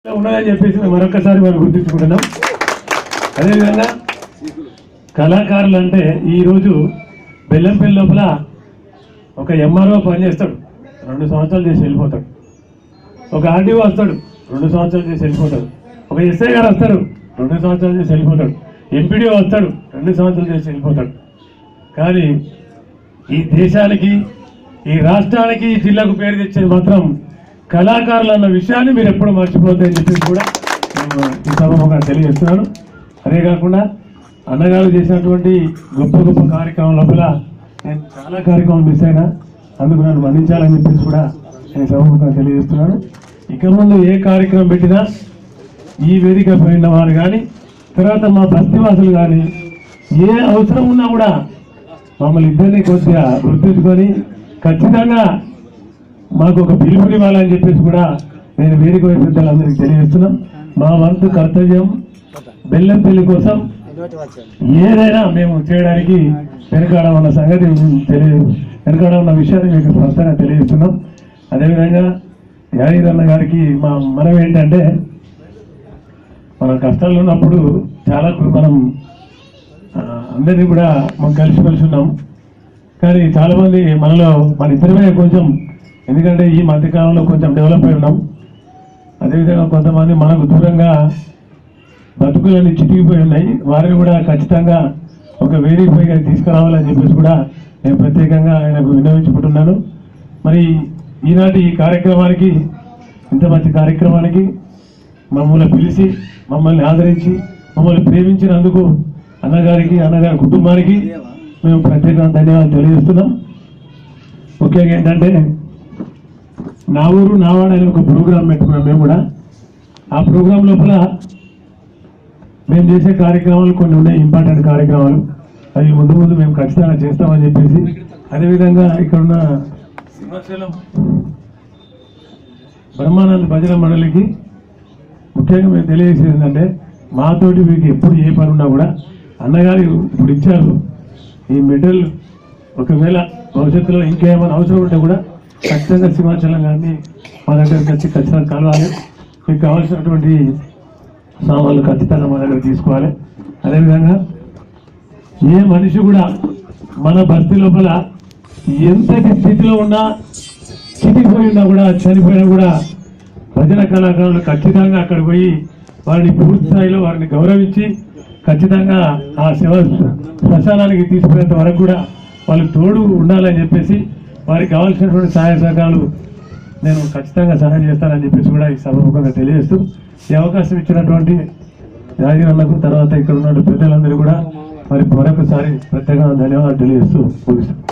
ఉన్నదని చెప్పేసి మరొకసారి మనం గుర్తించుకుంటున్నాం. అదేవిధంగా కళాకారులు అంటే ఈరోజు బెల్లంపల్లి లోపల ఒక ఎంఆర్ఓ పనిచేస్తాడు, 2 సంవత్సరాలు చేసి వెళ్ళిపోతాడు. ఒక ఆర్డీఓ వస్తాడు, 2 సంవత్సరాలు చేసి వెళ్ళిపోతాడు. ఒక ఎస్ఐ గారు వస్తాడు, 2 సంవత్సరాలు చేసి వెళ్ళిపోతాడు. ఎంపీడీఓ వస్తాడు, 2 సంవత్సరాలు చేసి వెళ్ళిపోతాడు. కానీ ఈ దేశానికి, ఈ రాష్ట్రానికి, ఈ జిల్లాకు పేరు తెచ్చేది మాత్రం కళాకారులు అన్న విషయాన్ని మీరు ఎప్పుడు మర్చిపోతాయని చెప్పేసి కూడా నేను ఈ సభముగా తెలియజేస్తున్నాను. అదే కాకుండా అన్నగారు చేసినటువంటి గొప్ప గొప్ప కార్యక్రమం లోపల నేను చాలా కార్యక్రమాలు మిస్ అయినా, అందుకు నన్ను మన్నించాలని చెప్పేసి కూడా నేను సభముగా తెలియజేస్తున్నాను. ఇక ముందు ఏ కార్యక్రమం పెట్టినా ఈ వేదిక పోయిన వారు కానీ, తర్వాత మా బస్తీవాసులు కానీ ఏ అవసరం ఉన్నా కూడా మమ్మల్ని ఇద్దరిని కొద్దిగా గుర్తుంచుకొని ఖచ్చితంగా మాకు ఒక పిలుపునివ్వాలని చెప్పేసి కూడా నేను వేదిక పెద్దలందరికీ తెలియజేస్తున్నాం. మా వంతు కర్తవ్యం బెల్లంపల్లి కోసం ఏదైనా మేము చేయడానికి వెనకాడమన్న సంగతి వెనకాడమన్న విషయాన్ని మీకు స్పష్టంగా తెలియజేస్తున్నాం. అదేవిధంగా యాదగిరన్న గారికి మా మనం ఏంటంటే, మన కష్టాలు ఉన్నప్పుడు చాలా మనం అందరినీ కూడా మనం కలిసి ఉన్నాం. కానీ చాలామంది మనలో మన ఇద్దరమే కొంచెం, ఎందుకంటే ఈ మధ్యకాలంలో కొంచెం డెవలప్ అయి ఉన్నాం. అదేవిధంగా కొంతమంది మనకు దూరంగా బతుకులన్నీ చితికిపోయి ఉన్నాయి. వారిని కూడా ఖచ్చితంగా ఒక వేదికపైగా తీసుకురావాలని చెప్పేసి కూడా నేను ప్రత్యేకంగా ఆయనకు విన్నవించుకుంటున్నాను. మరి ఈనాటి ఈ కార్యక్రమానికి, ఇంత మంచి కార్యక్రమానికి మమ్మల్ని పిలిచి, మమ్మల్ని ఆదరించి, మమ్మల్ని ప్రేమించినందుకు అన్నగారికి, అన్నగారి కుటుంబానికి మేము ప్రత్యేకంగా ధన్యవాదాలు తెలియజేస్తున్నాం. ముఖ్యంగా ఏంటంటే, నా ఊరు నావాడ అనే ఒక ప్రోగ్రాం పెట్టుకున్నాం మేము కూడా. ఆ ప్రోగ్రాం లోపల మేము చేసే కార్యక్రమాలు కొన్ని ఉన్నాయి, ఇంపార్టెంట్ కార్యక్రమాలు. అవి ముందు ముందు మేము ఖచ్చితంగా చేస్తామని చెప్పేసి, అదేవిధంగా ఇక్కడున్న సింహాచలం బ్రహ్మానంద భజన మండలికి ముఖ్యంగా మేము తెలియజేసేది ఏంటంటే, మాతోటి మీకు ఎప్పుడు ఏ పని ఉన్నా కూడా అన్నగారు ఇప్పుడు ఇచ్చారు ఈ మెడల్. ఒకవేళ భవిష్యత్తులో ఇంకేమైనా అవసరం ఉంటే కూడా ఖచ్చితంగా సింహాచలం గారిని మా దగ్గరికి వచ్చి ఖచ్చితంగా కలవాలి. మీకు కావాల్సినటువంటి సామాన్లు ఖచ్చితంగా మా దగ్గర తీసుకోవాలి. అదేవిధంగా ఏ మనిషి కూడా మన బస్తీ లోపల ఎంతటి స్థితిలో ఉన్నా, చితికిపోయి ఉన్నా కూడా, చనిపోయినా కూడా భజన కళాకారులు ఖచ్చితంగా అక్కడ పోయి వారిని పూర్తి స్థాయిలో వారిని గౌరవించి ఖచ్చితంగా ఆ శివ శ్మశానానికి తీసుకునేంత వరకు కూడా వాళ్ళు తోడు ఉండాలని చెప్పేసి, వారికి కావాల్సినటువంటి సహాయ సహకారాలు నేను ఖచ్చితంగా సహాయం చేస్తానని చెప్పేసి కూడా ఈ సభముఖంగా తెలియజేస్తూ, ఈ అవకాశం ఇచ్చినటువంటి యాదగిరన్నకు, తర్వాత ఇక్కడ ఉన్న పెద్దలందరూ కూడా మరి మరొకసారి ప్రత్యేకంగా ధన్యవాదాలు తెలియజేస్తూ ముగిస్తాను.